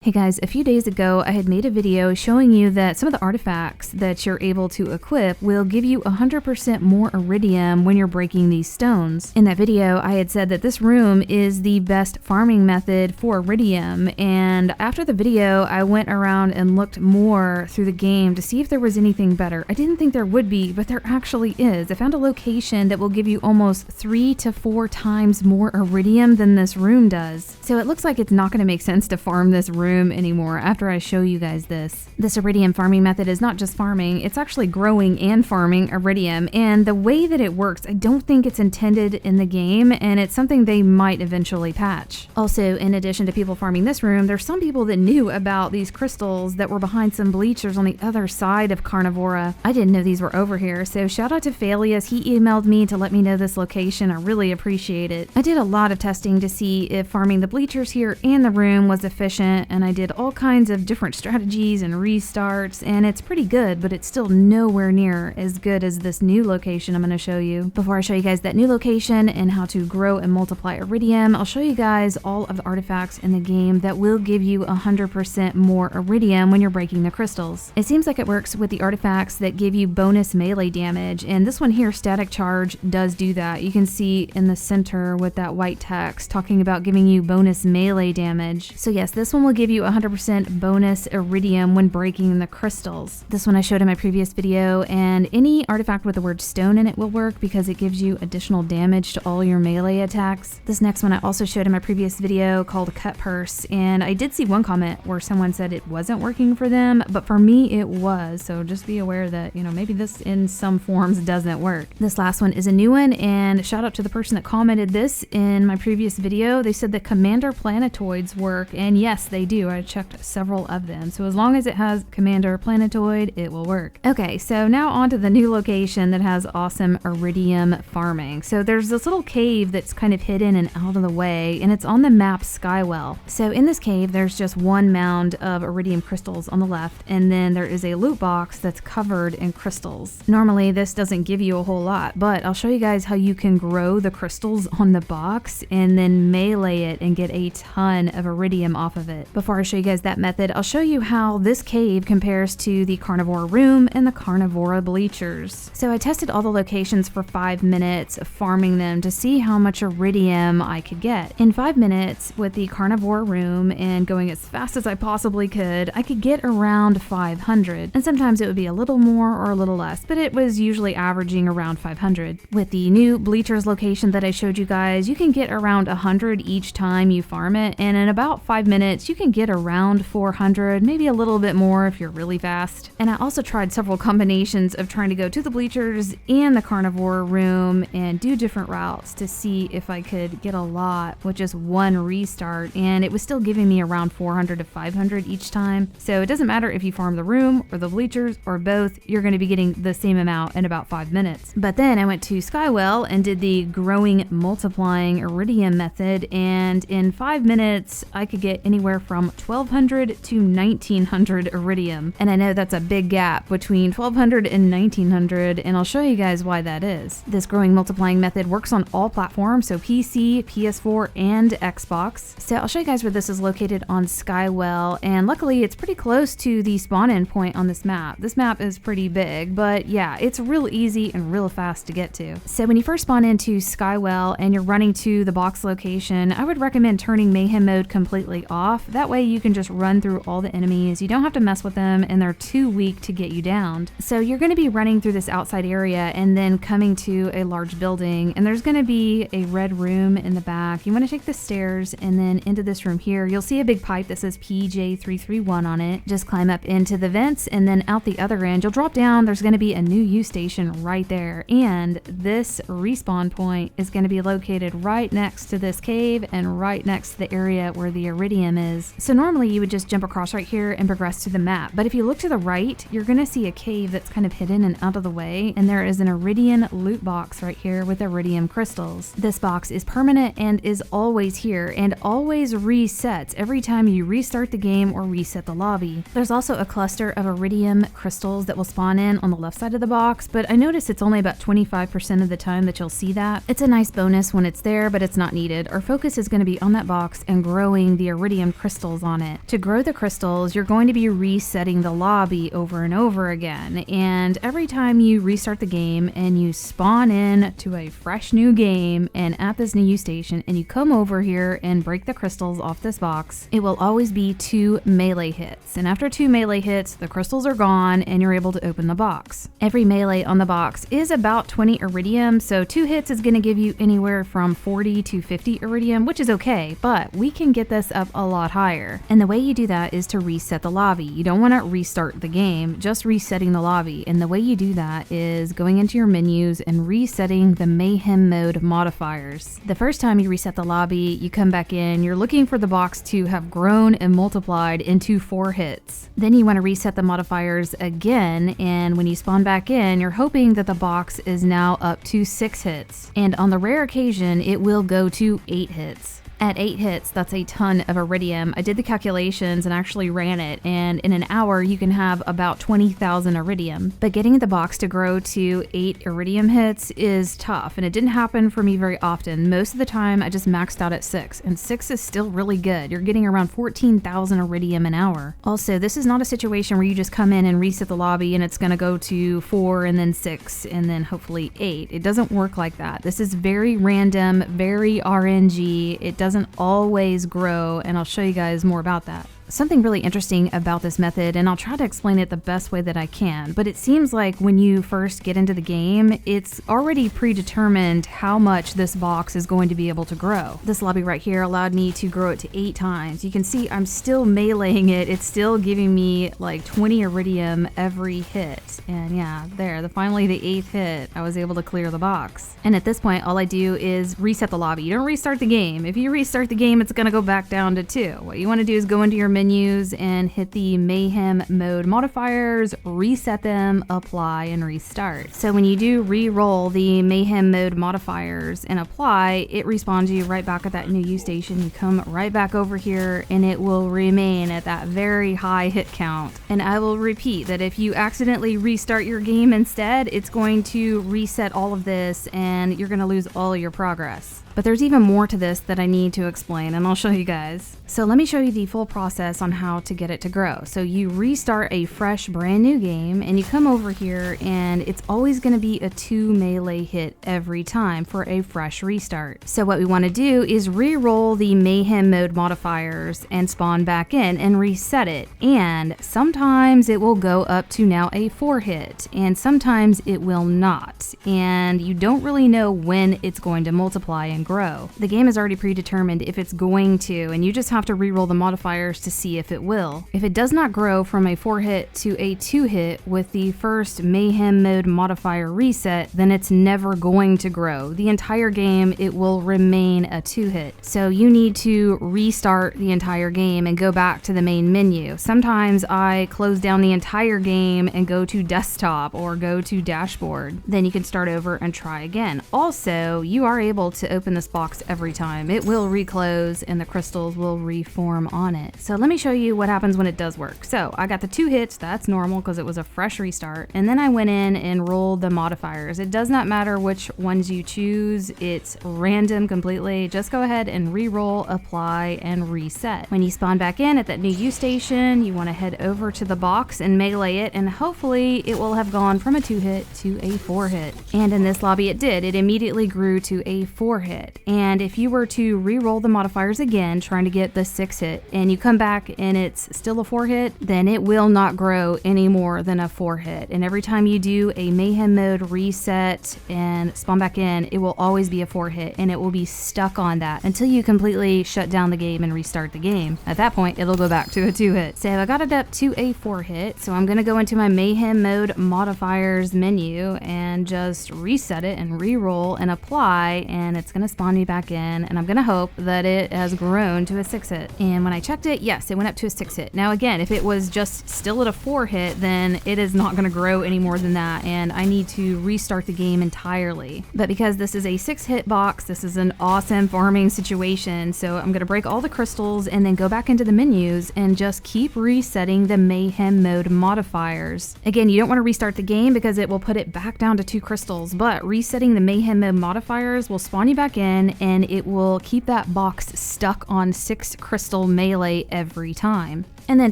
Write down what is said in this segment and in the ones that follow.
Hey guys, a few days ago I had made a video showing you that some of the artifacts that you're able to equip will give you 100% more iridium when you're breaking these stones. In that video I had said that this room is the best farming method for iridium, and after the video I went around and looked more through the game to see if there was anything better. I didn't think there would be, but there actually is. I found a location that will give you almost 3 to 4 times more iridium than this room does. So it looks like it's not going to make sense to farm this room anymore after I show you guys this. This iridium farming method is not just farming, it's actually growing and farming iridium, and the way that it works, I don't think it's intended in the game, and it's something they might eventually patch. Also, in addition to people farming this room, there's some people that knew about these crystals that were behind some bleachers on the other side of Carnivora. I didn't know these were over here, so shout out to Phalius. He emailed me to let me know this location. I really appreciate it. I did a lot of testing to see if farming the bleachers here and the room was efficient, and I did all kinds of different strategies and restarts, and it's pretty good, but it's still nowhere near as good as this new location I'm going to show you. Before I show you guys that new location and how to grow and multiply iridium, I'll show you guys all of the artifacts in the game that will give you 100% more iridium when you're breaking the crystals. It seems like it works with the artifacts that give you bonus melee damage, and this one here, Static Charge, does do that. You can see in the center with that white text talking about giving you bonus melee damage. So yes, this one will give you 100% bonus iridium when breaking the crystals. This one I showed in my previous video, and any artifact with the word stone in it will work because it gives you additional damage to all your melee attacks. This next one I also showed in my previous video called Cut Purse, and I did see one comment where someone said it wasn't working for them, but for me it was, so just be aware that, you know, maybe this in some forms doesn't work. This last one is a new one, and shout out to the person that commented this in my previous video. They said that Commander Planetoids work, and yes, they do. I checked several of them, so as long as it has Commander Planetoid, it will work. Okay, so now on to the new location that has awesome iridium farming. So there's this little cave that's kind of hidden and out of the way, and it's on the map Skywell. So in this cave there's just one mound of iridium crystals on the left, and then there is a loot box that's covered in crystals. Normally this doesn't give you a whole lot, but I'll show you guys how you can grow the crystals on the box and then melee it and get a ton of iridium off of it. Before I show you guys that method, I'll show you how this cave compares to the Carnivora room and the Carnivora bleachers. So I tested all the locations for 5 minutes, farming them to see how much iridium I could get. In 5 minutes with the Carnivora room and going as fast as I possibly could, I could get around 500, and sometimes it would be a little more or a little less, but it was usually averaging around 500. With the new bleachers location that I showed you guys, you can get around 100 each time you farm it, and in about 5 minutes you can get around 400, maybe a little bit more if you're really fast. And I also tried several combinations of trying to go to the bleachers and the Carnivora room and do different routes to see if I could get a lot with just one restart, and it was still giving me around 400 to 500 each time. So it doesn't matter if you farm the room or the bleachers or both, you're going to be getting the same amount in about 5 minutes. But then I went to Skywell and did the growing multiplying iridium method, and in 5 minutes I could get anywhere from 1200 to 1900 iridium. And I know that's a big gap between 1200 and 1900, and I'll show you guys why that is. This growing multiplying method works on all platforms, so PC, PS4, and Xbox. So I'll show you guys where this is located on Skywell, and luckily it's pretty close to the spawn-in point on this map. This map is pretty big, but yeah, it's real easy and real fast to get to. So when you first spawn into Skywell and you're running to the box location, I would recommend turning Mayhem mode completely off. That way you can just run through all the enemies. You don't have to mess with them, and they're too weak to get you downed. So you're going to be running through this outside area and then coming to a large building, and there's going to be a red room in the back. You want to take the stairs and then into this room here. You'll see a big pipe that says PJ331 on it. Just climb up into the vents and then out the other end. You'll drop down. There's going to be a new U station right there, and this respawn point is going to be located right next to this cave and right next to the area where the iridium is. So normally you would just jump across right here and progress to the map, but if you look to the right, you're going to see a cave that's kind of hidden and out of the way, and there is an iridium loot box right here with iridium crystals. This box is permanent and is always here and always resets every time you restart the game or reset the lobby. There's also a cluster of iridium crystals that will spawn in on the left side of the box, but I notice it's only about 25% of the time that you'll see that. It's a nice bonus when it's there, but it's not needed. Our focus is going to be on that box and growing the iridium crystals crystals on it. To grow the crystals, you're going to be resetting the lobby over and over again, and every time you restart the game and you spawn in to a fresh new game and at this new station and you come over here and break the crystals off this box, it will always be 2 melee hits, and after 2 melee hits, the crystals are gone and you're able to open the box. Every melee on the box is about 20 iridium, so 2 hits is going to give you anywhere from 40 to 50 iridium, which is okay, but we can get this up a lot higher. And the way you do that is to reset the lobby. You don't want to restart the game, just resetting the lobby. And the way you do that is going into your menus and resetting the mayhem mode modifiers. The first time you reset the lobby, you come back in, you're looking for the box to have grown and multiplied into 4 hits. Then you want to reset the modifiers again, and when you spawn back in, you're hoping that the box is now up to 6 hits. And on the rare occasion, it will go to 8 hits. At 8 hits, that's a ton of iridium. I did the calculations and actually ran it, and in an hour you can have about 20,000 iridium. But getting the box to grow to 8 iridium hits is tough, and it didn't happen for me very often. Most of the time I just maxed out at 6, and 6 is still really good. You're getting around 14,000 iridium an hour. Also, this is not a situation where you just come in and reset the lobby and it's gonna go to 4 and then 6 and then hopefully 8. It doesn't work like that. This is very random, very RNG. It doesn't always grow, and I'll show you guys more about that. Something really interesting about this method, and I'll try to explain it the best way that I can, but it seems like when you first get into the game, it's already predetermined how much this box is going to be able to grow. This lobby right here allowed me to grow it to 8 times. You can see I'm still meleeing it. It's still giving me like 20 iridium every hit. And yeah, finally the 8th hit, I was able to clear the box. And at this point, all I do is reset the lobby. You don't restart the game. If you restart the game, it's gonna go back down to 2. What you wanna do is go into your menus and hit the mayhem mode modifiers, reset them, apply, and restart. So when you do re-roll the mayhem mode modifiers and apply, it respawns you right back at that new station. You come right back over here and it will remain at that very high hit count. And I will repeat that if you accidentally restart your game instead, it's going to reset all of this and you're going to lose all of your progress. But there's even more to this that I need to explain, and I'll show you guys. So let me show you the full process on how to get it to grow. So you restart a fresh brand new game and you come over here, and it's always going to be a 2 melee hit every time for a fresh restart. So what we want to do is re-roll the mayhem mode modifiers and spawn back in and reset it. And sometimes it will go up to now a 4 hit, and sometimes it will not. And you don't really know when it's going to multiply and grow. The game is already predetermined if it's going to, and you just have to re-roll the modifiers to see if it will. If it does not grow from a 4 hit to a 2 hit with the first mayhem mode modifier reset, then it's never going to grow. The entire game, it will remain a 2 hit. So you need to restart the entire game and go back to the main menu. Sometimes I close down the entire game and go to desktop or go to dashboard. Then you can start over and try again. Also, you are able to open this box every time. It will reclose and the crystals will reform on it. So let me show you what happens when it does work. So I got the 2 hits, that's normal because it was a fresh restart. And then I went in and rolled the modifiers. It does not matter which ones you choose. It's random completely. Just go ahead and re-roll, apply, and reset. When you spawn back in at that new station, you want to head over to the box and melee it, and hopefully it will have gone from a 2 hit to a 4 hit. And in this lobby it did. It immediately grew to a 4 hit. And if you were to re-roll the modifiers again, trying to get the 6 hit, and you come back and it's still a 4 hit, then it will not grow any more than a 4 hit. And every time you do a mayhem mode reset and spawn back in, it will always be a 4 hit, and it will be stuck on that until you completely shut down the game and restart the game. At that point, it'll go back to a 2 hit. So I got it up to a 4 hit, so I'm gonna go into my mayhem mode modifiers menu and just reset it and re-roll and apply, and it's gonna spawn me back in, and I'm gonna hope that it has grown to a 6 hit. And when I checked it, yes, it went up to a 6 hit. Now again, if it was just still at a 4 hit, then it is not gonna grow any more than that, and I need to restart the game entirely. But because this is a 6 hit box, this is an awesome farming situation, so I'm gonna break all the crystals and then go back into the menus and just keep resetting the mayhem mode modifiers. Again, you don't want to restart the game because it will put it back down to 2 crystals, but resetting the mayhem mode modifiers will spawn you back broken, and it will keep that box stuck on 6 crystal melee every time. And then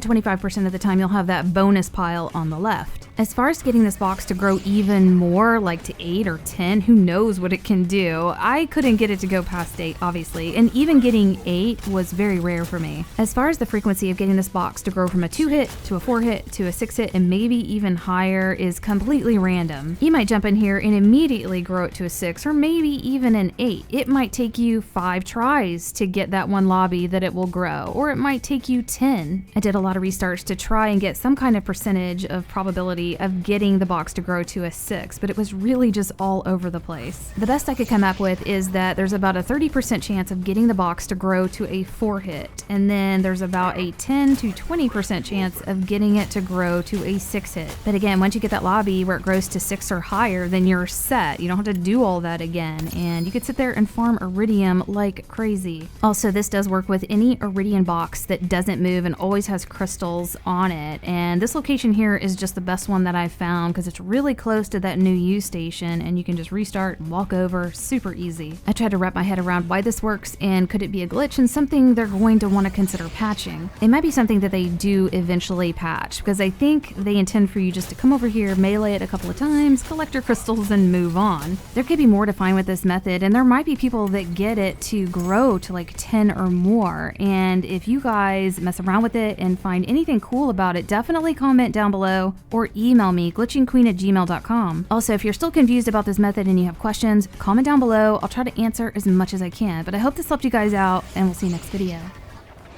25% of the time you'll have that bonus pile on the left. As far as getting this box to grow even more, like to 8 or 10, who knows what it can do. I couldn't get it to go past 8, obviously, and even getting 8 was very rare for me. As far as the frequency of getting this box to grow from a 2-hit to a 4-hit to a 6-hit and maybe even higher is completely random. You might jump in here and immediately grow it to a 6 or maybe even an 8. It might take you 5 tries to get that one lobby that it will grow, or it might take you 10. I did a lot of restarts to try and get some kind of percentage of probability of getting the box to grow to a 6, but it was really just all over the place. The best I could come up with is that there's about a 30% chance of getting the box to grow to a 4-hit, and then there's about a 10 to 20% chance of getting it to grow to a 6-hit. But again, once you get that lobby where it grows to 6 or higher, then you're set. You don't have to do all that again, and you could sit there and farm iridium like crazy. Also, this does work with any iridium box that doesn't move and always has crystals on it, and this location here is just the best one that I've found because it's really close to that new U station and you can just restart and walk over super easy. I tried to wrap my head around why this works and could it be a glitch and something they're going to want to consider patching. It might be something that they do eventually patch because I think they intend for you just to come over here, melee it a couple of times, collect your crystals and move on. There could be more to find with this method, and there might be people that get it to grow to like 10 or more, and if you guys mess around with it and find anything cool about it, definitely comment down below or email me glitchingqueen@gmail.com. Also, if you're still confused about this method and you have questions, comment down below. I'll try to answer as much as I can, but I hope this helped you guys out, and we'll see you next video.